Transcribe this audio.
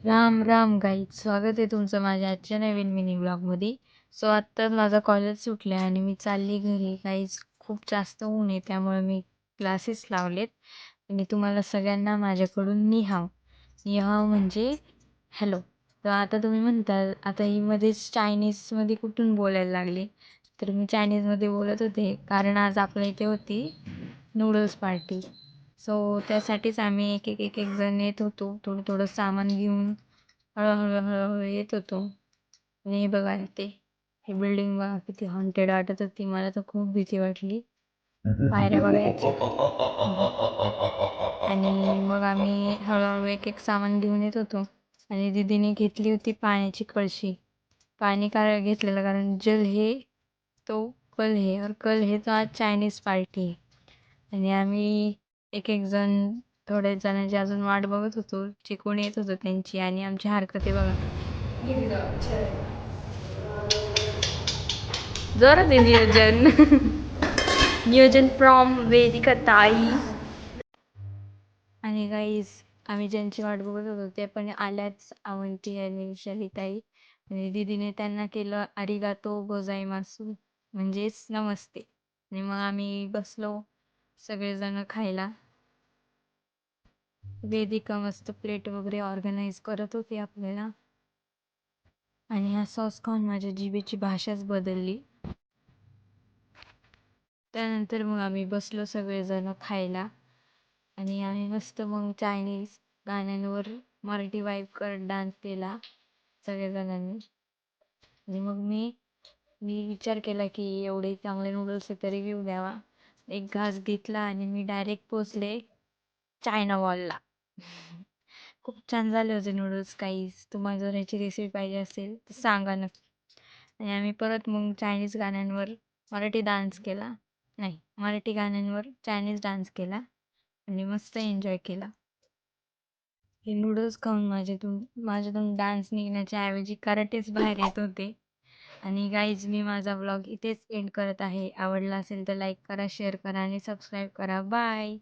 Ram Ram guys, स्वागत आहे तुमचं माझ्या आजच्या नवीन मिनी ब्लॉगमध्ये. सो आत्ता माझा कॉलेज सुटले आणि मी चालली घरी. गाईज खूप जास्त ऊन आहे, त्यामुळे मी क्लासेस लावलेत आणि तुम्हाला सगळ्यांना माझ्याकडून निहाव. निहाव म्हणजे हॅलो. तर आता तुम्ही म्हणताल आता ही मध्येच चायनीजमध्ये कुठून बोलायला लागली. तर मी चायनीजमध्ये बोलत होते कारण आज आपल्या इथे होती नूडल्स पार्टी. सो त्यासाठीच आम्ही एक जण येत होतो, थोडं थोडं सामान घेऊन हळूहळू येत होतो. आणि हे बघा ते हे बिल्डिंग बघा किती हॉन्टेड वाटत होती. मला तर खूप भीती वाटली पायऱ्या बघायची. आणि मग आम्ही हळूहळू एक सामान घेऊन येत होतो. आणि दीदीने घेतली होती पाण्याची कळशी. पाणी घेतलेलं कारण जल हे तो कल है और कल है तो आज चायनीज पार्टी आहे. आणि आम्ही एक जण थोड्या जणांची अजून वाट बघत होतो, चिकून येत होतो त्यांची. आणि आमची हरकती बघा. जोरात आहे नियोजन. नियोजन फ्रॉम वेदिका ताई. आणि गाईज आम्ही ज्यांची वाट बघत होतो ते पण आल्याच, अवंती आणि विशाली ताई. आणि दीदीने त्यांना केलं अरिगातो गोजाईमासू म्हणजेच नमस्ते. आणि मग आम्ही बसलो सगळेजण खायला. वेदिका मस्त प्लेट वगैरे ऑर्गनाईज करत होती आपल्याला. आणि हा सॉस खाऊन माझ्या जिभेची भाषाच बदलली. त्यानंतर मग आम्ही बसलो सगळेजण खायला. आणि आम्ही मस्त मग चायनीज गाण्यांवर मराठी वाईब करत डान्स केला सगळेजणांनी. आणि मग मी विचार केला की एवढे चांगले नूडल्स तरी रिव्ह्यू द्यावा. एक घास घेतला आणि मी डायरेक्ट पोचले चायना वॉलला. खूप छान झाले होते नूडल्स. काहीच तुम्हाला जर ह्याची रेसिपी पाहिजे असेल तर सांगा नक्की. आणि आम्ही परत मग चायनीज गाण्यांवर मराठी डान्स केला. नाही, मराठी गाण्यांवर चायनीज डान्स केला आणि मस्त एन्जॉय केला. हे नूडल्स खाऊन माझ्यातून डान्स निघण्याच्या ऐवजी कराटेच बाहेर येत होते. आणि गाईज मी माझा व्लॉग इथेच एंड करत आहे. आवडला असेल तर लाईक करा, शेअर करा आणि सबस्क्राईब करा. बाय.